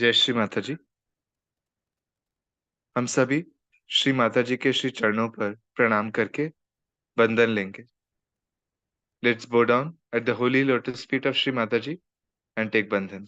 जय श्री माता जी। हम सभी श्री माता जी के श्री चरणों पर प्रणाम करके बंधन लेंगे। Let's bow down at the holy lotus feet of Shri Mataji and take bandhan.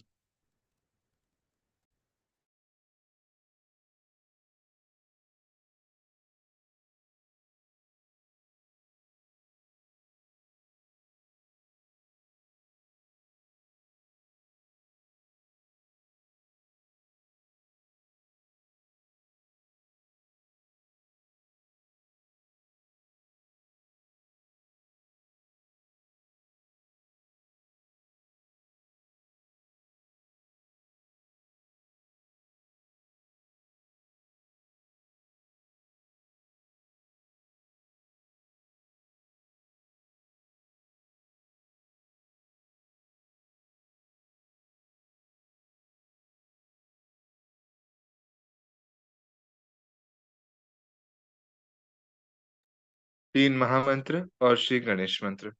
3 महामंत्र और श्री गणेश मंत्र।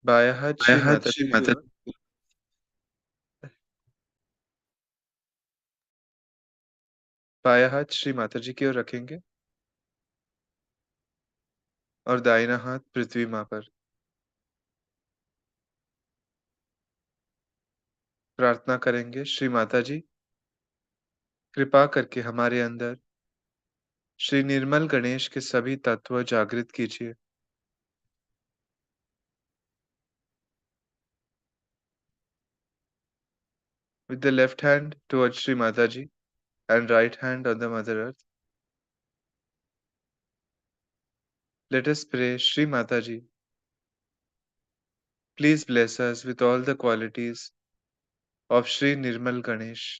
बायां हाथ बायां श्री हाथ माता श्री की माता ओर, बायां हाथ श्री माता जी की ओर रखेंगे और दाहिना हाथ पृथ्वी माँ पर। प्रार्थना करेंगे, श्री माता जी कृपा करके हमारे अंदर श्री निर्मल गणेश के सभी तत्व जागृत कीजिए। With the left hand towards Sri Mataji and right hand on the Mother Earth, let us pray, Sri Mataji, please bless us with all the qualities of Sri Nirmal Ganesh.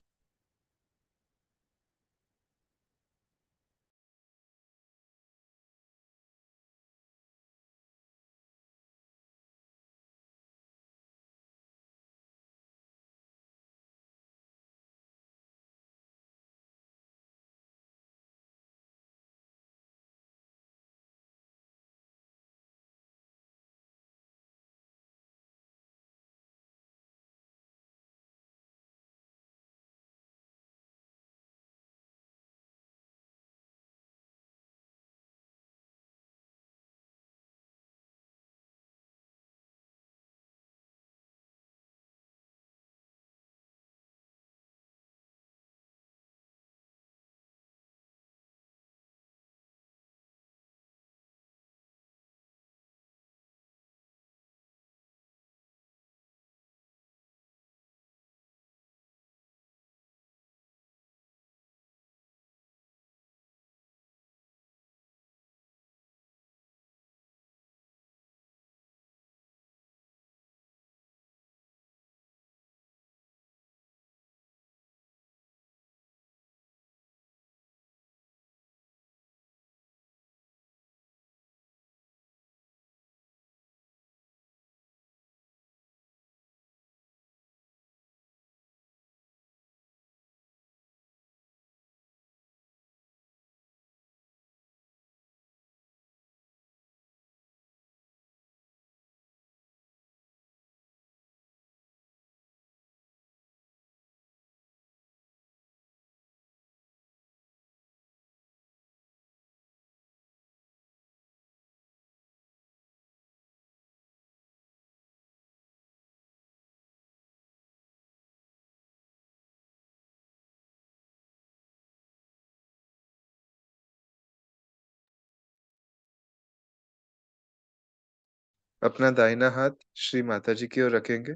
अपना दाहिना हाथ श्री माताजी की ओर रखेंगे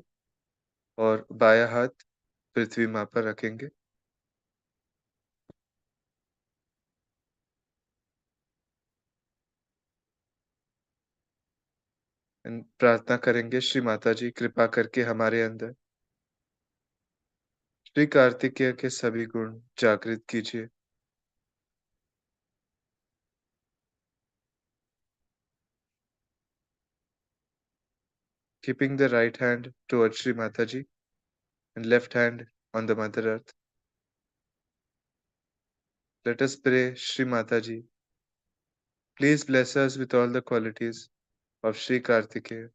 और बायां हाथ पृथ्वी माँ पर रखेंगे। प्रार्थना करेंगे, श्री माताजी कृपा करके हमारे अंदर श्री कार्तिकेय के सभी गुण जागृत कीजिए। Keeping the right hand towards Sri Mataji and left hand on the Mother Earth, let us pray, Sri Mataji, please bless us with all the qualities of Sri Kartikeya.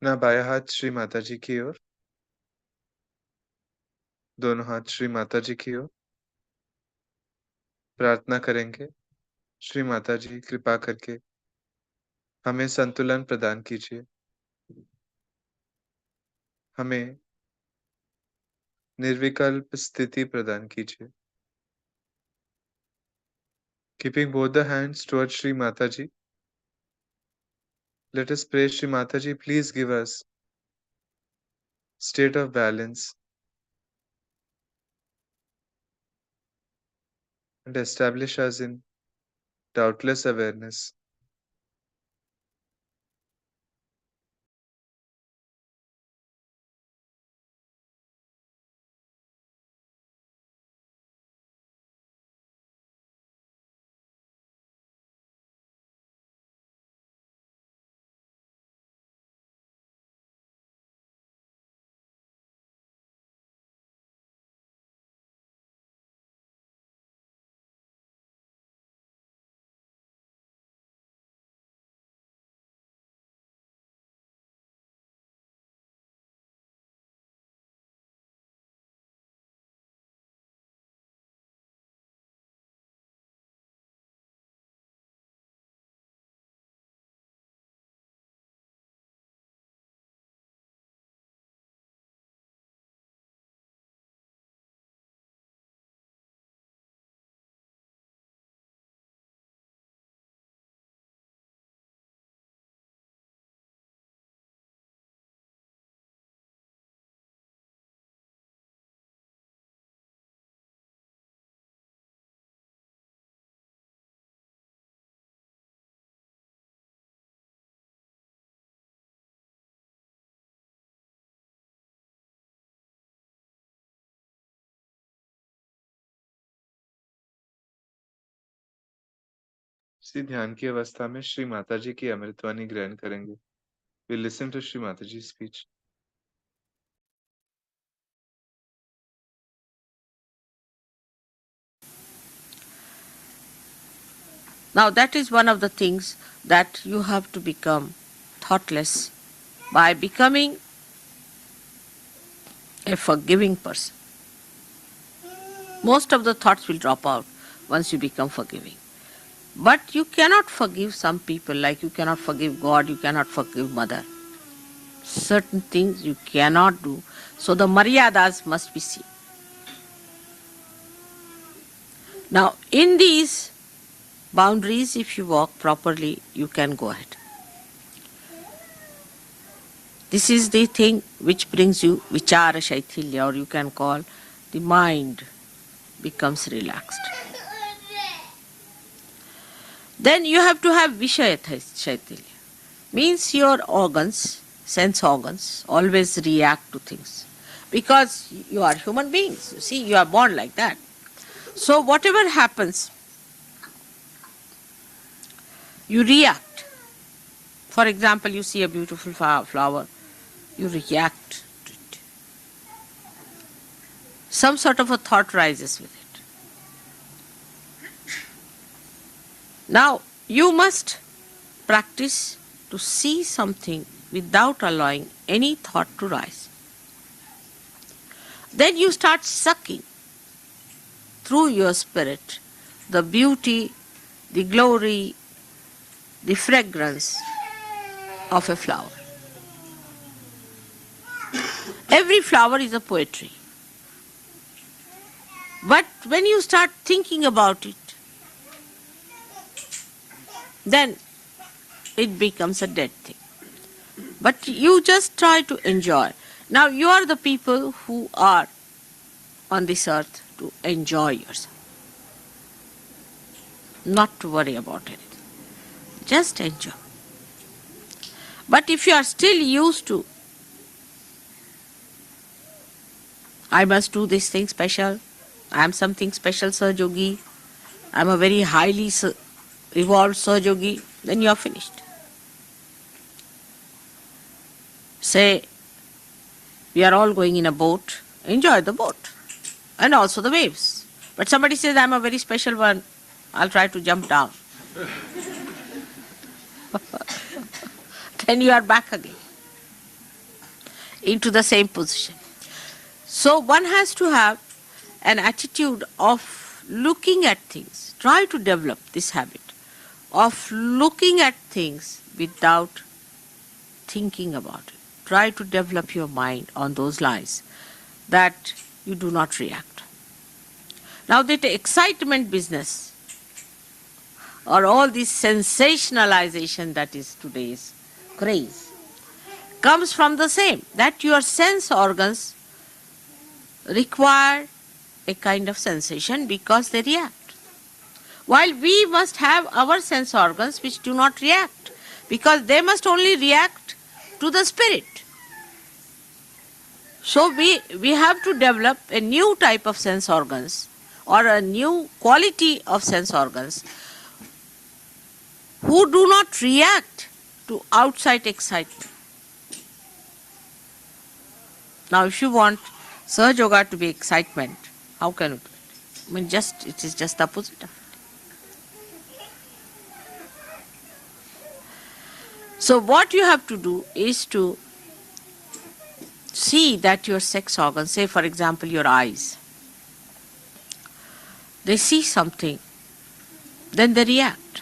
ना बायां हाथ श्री माता जी की ओर, दोनों हाथ श्री माता जी की ओर। प्रार्थना करेंगे, श्री माता जी कृपा करके हमें संतुलन प्रदान कीजिए, हमें निर्विकल्प स्थिति प्रदान कीजिए। Keeping both the hands towards Shri Mataji, let us pray Shri Mataji, please give us state of balance and establish us in doubtless awareness. इसी ध्यान की अवस्था में श्री माताजी की अमृतवाणी ग्रहण करेंगे। We listen to Shri Mataji's speech. Now that is one of the things that you have to become thoughtless by becoming a forgiving person. Most of the thoughts will drop out once you become forgiving. But you cannot forgive some people, like you cannot forgive God, you cannot forgive mother. Certain things you cannot do. So the maryadas must be seen. Now in these boundaries, if you walk properly, you can go ahead. This is the thing which brings you vichara shaithilya, or you can call the mind becomes relaxed. Then you have to have vishaya shaithilya. Means your organs, sense organs, always react to things. Because you are human beings, you see, you are born like that. So whatever happens, you react. For example, you see a beautiful flower, you react to it. Some sort of a thought rises with it. Now, you must practice to see something without allowing any thought to rise. Then you start sucking through your spirit the beauty, the glory, the fragrance of a flower. Every flower is a poetry. But when you start thinking about it, then it becomes a dead thing. But you just try to enjoy. Now you are the people who are on this earth to enjoy yourself. Not to worry about anything. Just enjoy. But if you are still used to, I must do this thing special, I am something special Sir Yogi, I am a very highly evolved Sir Yogi, then you are finished. Say, we are all going in a boat, enjoy the boat and also the waves. But somebody says, I am a very special one, I'll try to jump down. Then you are back again. into the same position. So one has to have an attitude of looking at things. Try to develop this habit of looking at things without thinking about it. Try to develop your mind on those lines that you do not react. Now that excitement business or all this sensationalization that is today's craze comes from the same, that your sense organs require a kind of sensation because they react. While we must have our sense organs which do not react, because they must only react to the spirit. So we have to develop a new type of sense organs or a new quality of sense organs who do not react to outside excitement. Now if you want Sahaja Yoga to be excitement, how can you do it? I mean, it is just the opposite of it. So what you have to do is to see that your sex organs, say for example your eyes, they see something, then they react.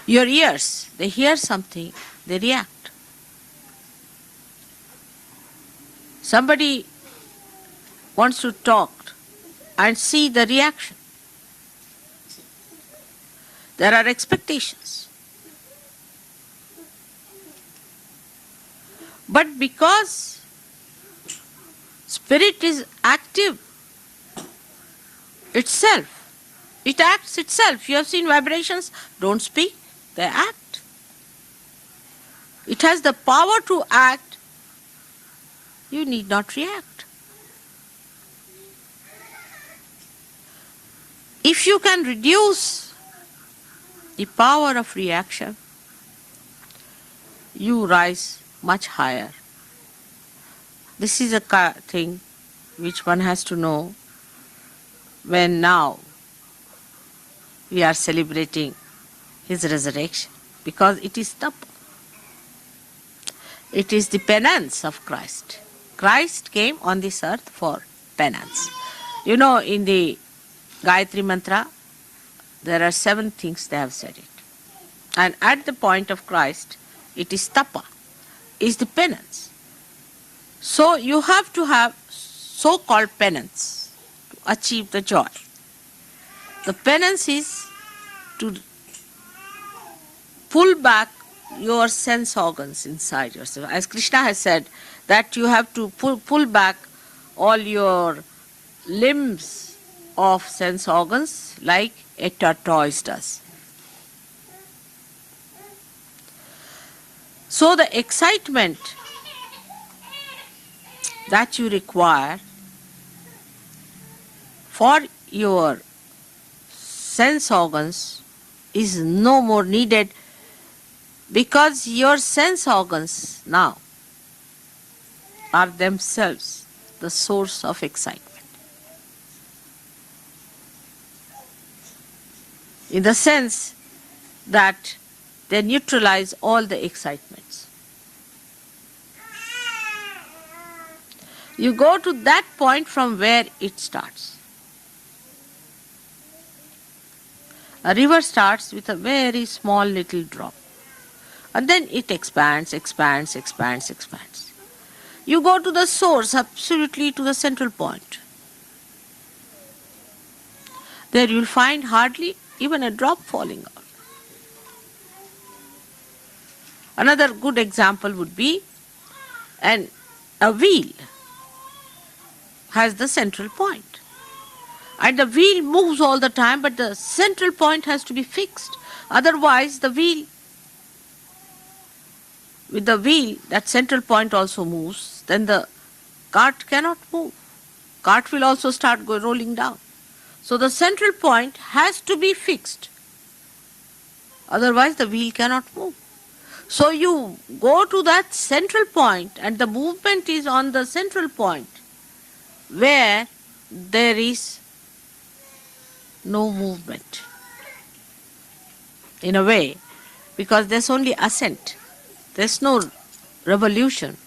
Your ears, they hear something, they react. Somebody wants to talk and see the reaction. There are expectations. But because spirit is active itself, it acts itself. You have seen vibrations, don't speak, they act. It has the power to act, you need not react. If you can reduce the power of reaction, you rise much higher. This is a thing which one has to know when now we are celebrating his resurrection, because it is tapa. It is the penance of Christ. Christ came on this earth for penance. You know, in the Gayatri Mantra, there are 7 things they have said it. And at the point of Christ, it is tapa, is the penance. So you have to have so-called penance to achieve the joy. The penance is to pull back your sense organs inside yourself. As Krishna has said, that you have to pull back all your limbs of sense organs like a tortoise does. So the excitement that you require for your sense organs is no more needed, because your sense organs now are themselves the source of excitement. In the sense that they neutralize all the excitements. You go to that point from where it starts. A river starts with a very small little drop, and then it expands, expands, expands, expands. You go to the source, absolutely to the central point. There you will find hardly even a drop falling out. Another good example would be a wheel has the central point. And the wheel moves all the time, but the central point has to be fixed. Otherwise, with the wheel, that central point also moves, then the cart cannot move. Cart will also start rolling down. So the central point has to be fixed. Otherwise, the wheel cannot move. So you go to that central point, and the movement is on the central point where there is no movement. In a way, because there's only ascent. There's no revolution.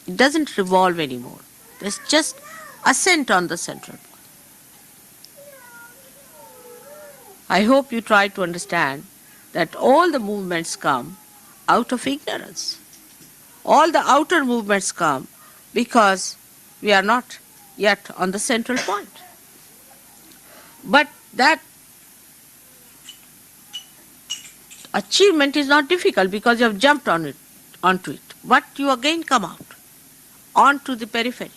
It doesn't revolve anymore. There's just ascent on the central point. I hope you try to understand that all the movements come out of ignorance. All the outer movements come because we are not yet on the central point. But that achievement is not difficult because you have jumped onto it. But you again come out onto the periphery,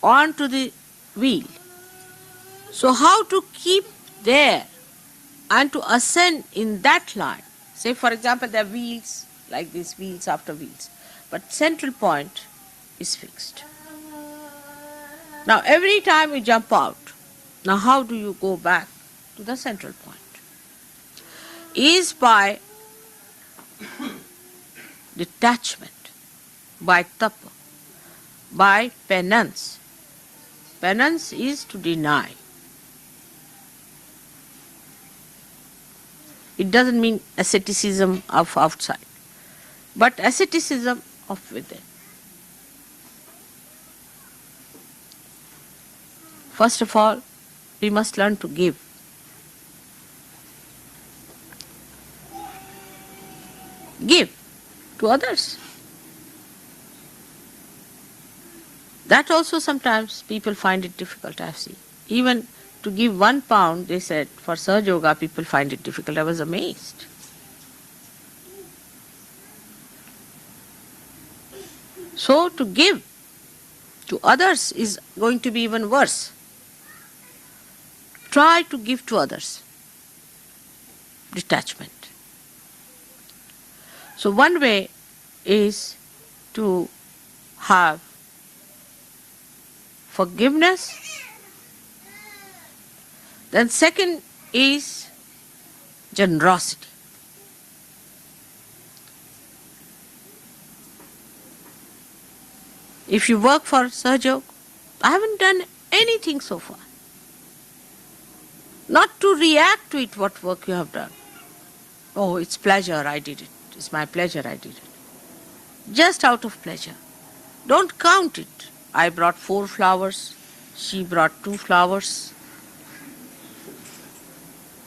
onto the wheel. So how to keep there and to ascend in that line? Say for example there are wheels, like these wheels after wheels, but central point is fixed. Now every time you jump out, now how do you go back to the central point? Is by detachment, by tapa, by penance. Penance is to deny. It doesn't mean asceticism of outside, but asceticism of within. First of all, we must learn to give. Give to others. That also sometimes people find it difficult, I see. Even to give £1, they said, for Sahaja Yoga, people find it difficult. I was amazed. So to give to others is going to be even worse. Try to give to others. Detachment. So one way is to have forgiveness. Then second is generosity. If you work for Sahaja, I haven't done anything so far. Not to react to it, what work you have done. Oh, it's pleasure, I did it. It's my pleasure, I did it. Just out of pleasure. Don't count it. I brought 4 flowers. She brought 2 flowers.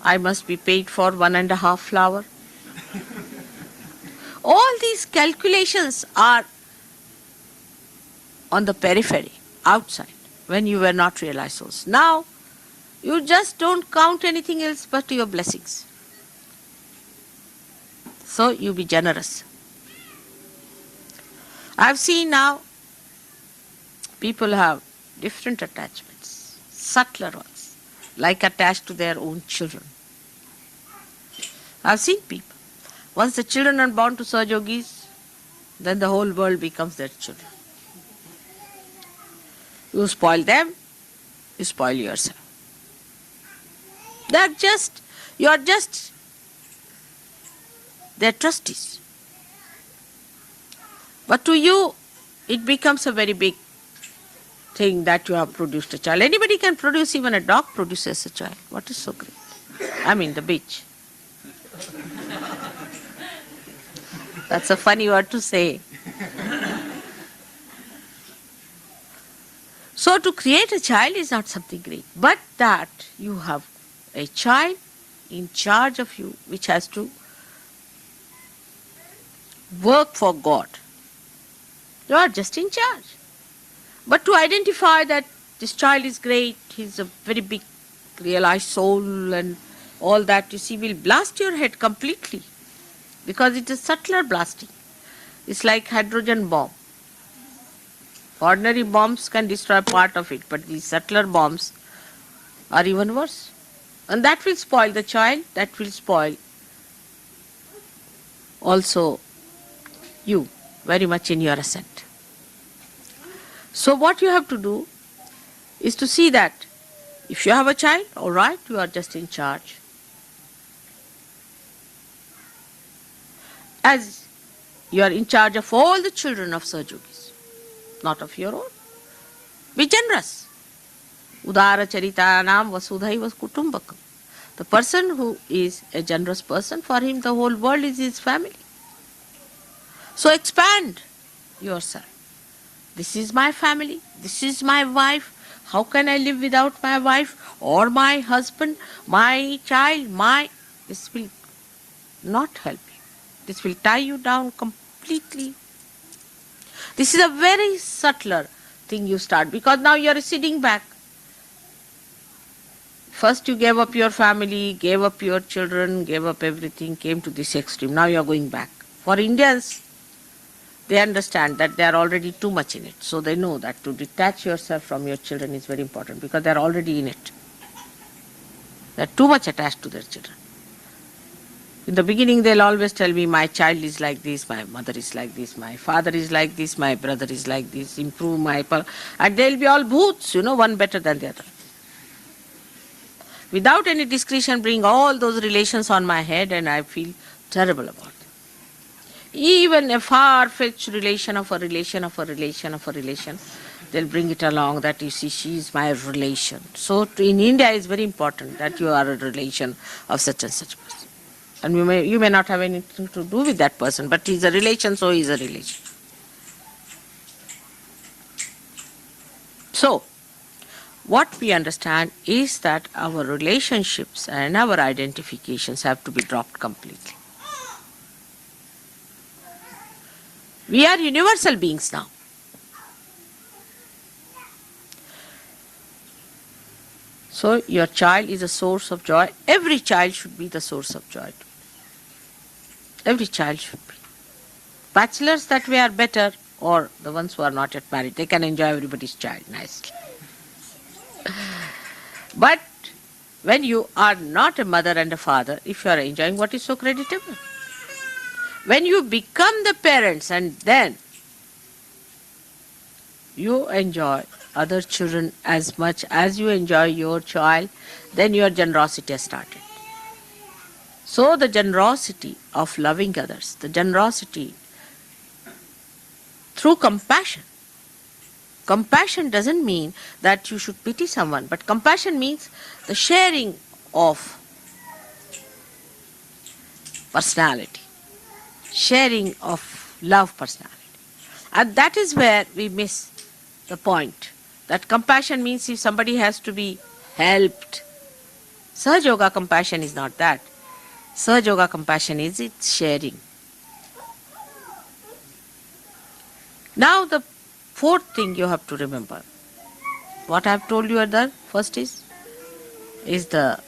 I must be paid for 1.5 flower. All these calculations are on the periphery, outside, when you were not realized souls. Now, you just don't count anything else but your blessings. So you be generous. I've seen now people have different attachments, subtler ones, like attached to their own children. I've seen people. Once the children are born to Sahajogis, then the whole world becomes their children. You spoil them, you spoil yourself. You are just their trustees. But to you, it becomes a very big thing that you have produced a child. Anybody can produce, even a dog produces a child. What is so great? I mean, the beach. That's a funny word to say. So to create a child is not something great, but that you have a child in charge of you, which has to work for God. You are just in charge. But to identify that this child is great, he's a very big realized soul and all that, you see, will blast your head completely. Because it is subtler blasting. It's like hydrogen bomb. Ordinary bombs can destroy part of it, but these subtler bombs are even worse. And that will spoil the child, that will spoil also you, very much in your ascent. So what you have to do is to see that if you have a child, all right, you are just in charge. As you are in charge of all the children of Sahajogis, not of your own. Be generous. Udara charitanam vasudhaiva kutumbakam. The person who is a generous person, for him the whole world is his family. So expand yourself. This is my family. This is my wife. How can I live without my wife or my husband, my child, This will not help you. This will tie you down completely. This is a very subtler thing you start, because now you are sitting back. First you gave up your family, gave up your children, gave up everything, came to this extreme. Now you are going back. For Indians, they understand that they are already too much in it. So they know that to detach yourself from your children is very important, because they are already in it. They are too much attached to their children. In the beginning, they'll always tell me, my child is like this, my mother is like this, my father is like this, my brother is like this, improve my... And they'll be all booths, one better than the other. Without any discretion, bring all those relations on my head, and I feel terrible about them. Even a far-fetched relation of a relation of a relation of a relation, they'll bring it along that, you see, she is my relation. So in India, it's very important that you are a relation of such and such person. And you may not have anything to do with that person, but he's a relation, so he's a relation. So, what we understand is that our relationships and our identifications have to be dropped completely. We are universal beings now. So your child is a source of joy. Every child should be the source of joy. Every child should be. Bachelors that way are better, or the ones who are not yet married. They can enjoy everybody's child nicely. But when you are not a mother and a father, if you are enjoying, what is so creditable? When you become the parents and then you enjoy other children as much as you enjoy your child, then your generosity has started. So the generosity of loving others, the generosity through compassion. Compassion doesn't mean that you should pity someone, but compassion means the sharing of personality, sharing of love personality. And that is where we miss the point. That compassion means if somebody has to be helped. Sahaja Yoga compassion is not that. Sahaja Yoga compassion is its sharing. Now the fourth thing you have to remember. What I have told you at the first is the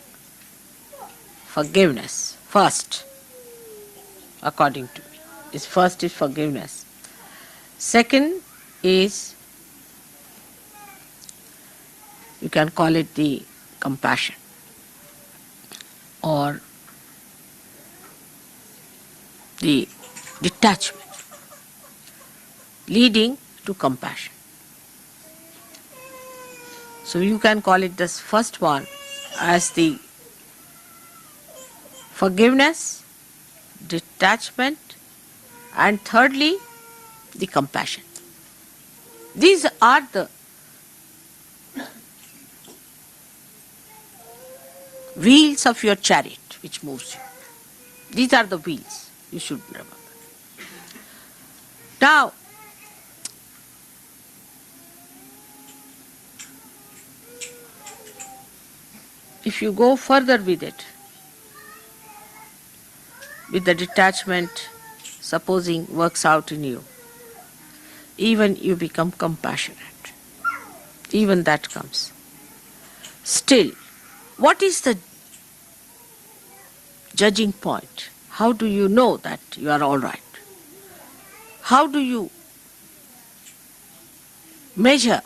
forgiveness. First, according to me. First is forgiveness. Second is, you can call it the compassion or the detachment leading to compassion. So you can call it this first one as the forgiveness, detachment, and thirdly, the compassion. These are the wheels of your chariot which moves you. These are the wheels you should remember. Now, if you go further with it, with the detachment, supposing works out in you, even you become compassionate. Even that comes. Still, what is the judging point? How do you know that you are all right? How do you measure?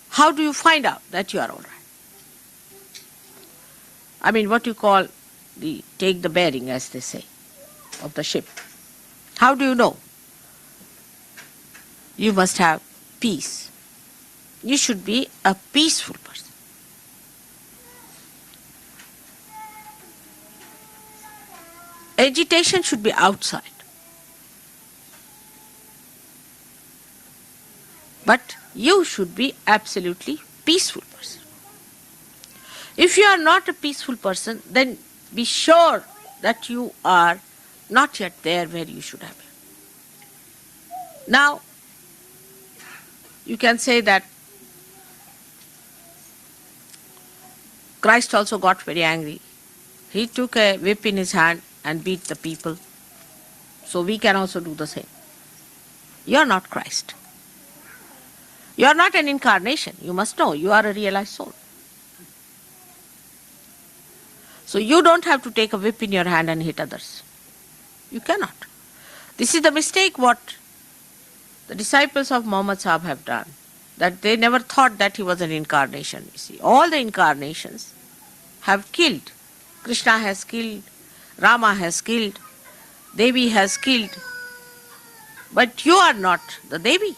How do you find out that you are all right? I mean, what you call take the bearing, as they say, of the ship. How do you know? You must have peace. You should be a peaceful person. Agitation should be outside. But you should be absolutely peaceful person. If you are not a peaceful person, then be sure that you are not yet there where you should have been. Now, You can say that Christ also got very angry. He took a whip in his hand and beat the people. So we can also do the same. You are not Christ. You are not an incarnation. You must know you are a realized soul. So you don't have to take a whip in your hand and hit others. You cannot. This is the mistake what the disciples of Muhammad Sahib have done. That they never thought that he was an incarnation. You see, all the incarnations have killed. Krishna has killed, Rama has killed, Devi has killed. But you are not the Devi.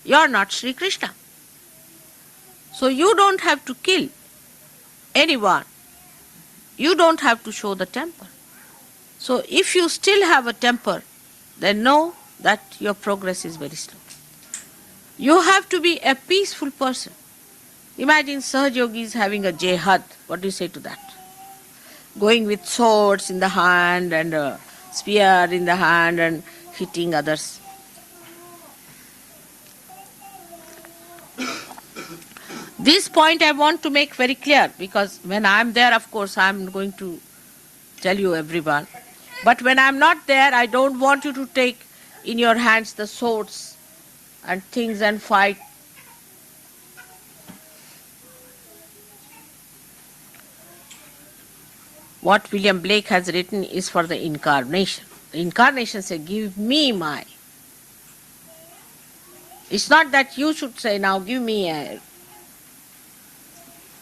You are not Sri Krishna. So you don't have to kill anyone. You don't have to show the temper. So if you still have a temper, then know that your progress is very slow. You have to be a peaceful person. Imagine Sahaja yogis having a jihad. What do you say to that? Going with swords in the hand and a spear in the hand and hitting others. This point I want to make very clear, because when I am there, of course, I am going to tell you everyone. But when I am not there, I don't want you to take in your hands the swords and things and fight. What William Blake has written is for the incarnation. The incarnation says, give me my. It's not that you should say, now give me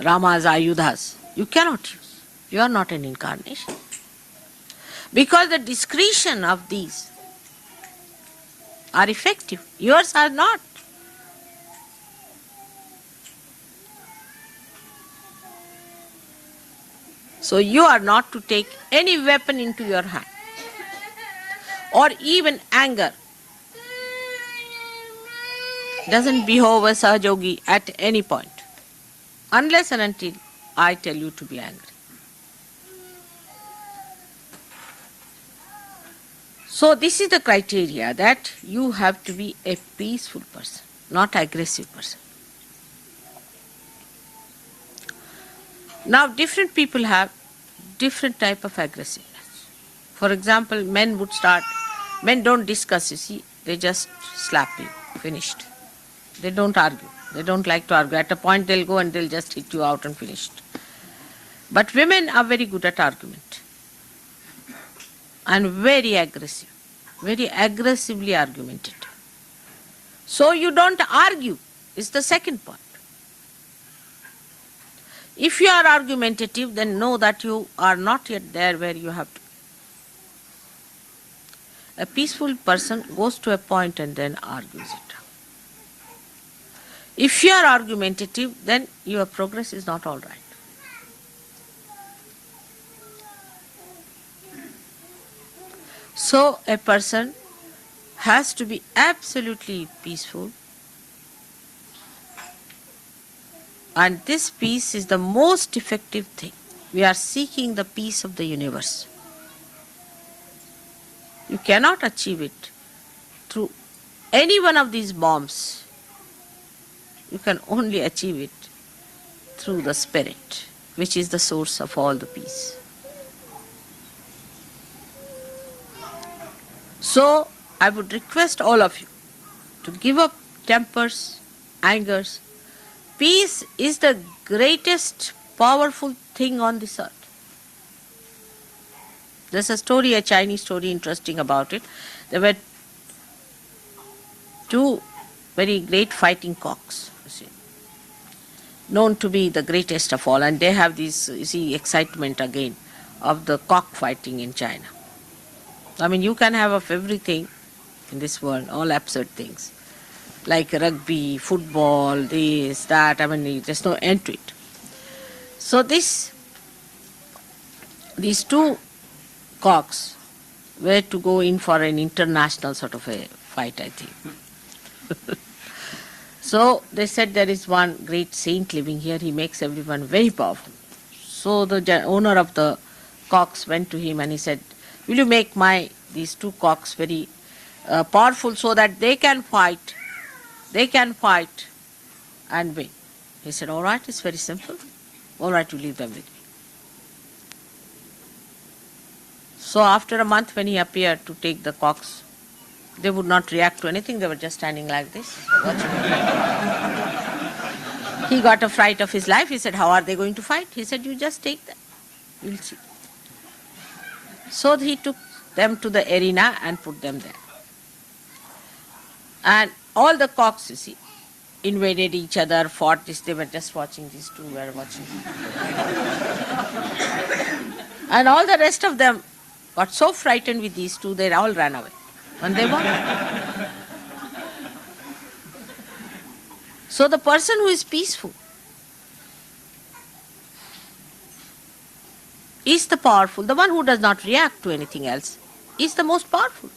Rama's Ayudhas. You cannot use. You are not an incarnation. Because the discretion of these are effective. Yours are not. So you are not to take any weapon into your hand. Or even anger. Doesn't behove as a yogi at any point. Unless and until I tell you to be angry. So this is the criteria, that you have to be a peaceful person, not aggressive person. Now different people have different type of aggressiveness. For example, men don't discuss, you see, they just slap you, finished. They don't argue. They don't like to argue. At a point they'll go and they'll just hit you out and finished. But women are very good at argument. And very aggressive. Very aggressively argumentative. So you don't argue, is the second point. If you are argumentative, then know that you are not yet there where you have to be. A peaceful person goes to a point and then argues it. If you are argumentative, then your progress is not all right. So a person has to be absolutely peaceful. And this peace is the most effective thing. We are seeking the peace of the universe. You cannot achieve it through any one of these bombs. You can only achieve it through the Spirit, which is the source of all the peace. So, I would request all of you to give up tempers, angers. Peace is the greatest powerful thing on this earth. There's a story, a Chinese story, interesting about it. There were two very great fighting cocks, you see, known to be the greatest of all, and they have this, you see, excitement again of the cockfighting in China. I mean, you can have of everything in this world, all absurd things, like rugby, football, this, that, I mean, there's no end to it. So these two cocks were to go in for an international sort of a fight, I think. So they said there is one great saint living here, he makes everyone very powerful. So the owner of the cocks went to him and he said, will you make these two cocks very powerful so that they can fight they can fight and win. He said, all right, it's very simple. All right, you leave them with me. So after a month when he appeared to take the cocks, they would not react to anything. They were just standing like this, watching. He got a fright of his life. He said, how are they going to fight? He said, you just take them. You'll see. So he took them to the arena and put them there. And all the cocks, you see, invaded each other, fought this. They were just watching, these two were watching. And all the rest of them got so frightened with these two, they all ran away. And they won. So the person who is peaceful is the powerful. The one who does not react to anything else is the most powerful.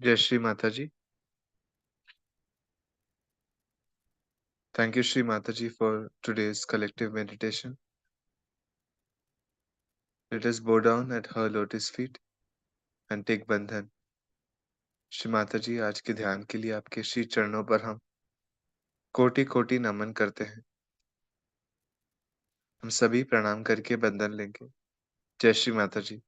जय श्री माता जी. Thank you, Shri Mataji, for today's collective meditation. Let us bow down at her lotus feet and take bandhan. Shri Mata जी, आज के ध्यान के लिए आपके श्री चरणों पर हम कोटि कोटि नमन करते हैं. हम सभी प्रणाम करके बंधन लेंगे. जय श्री माता जी.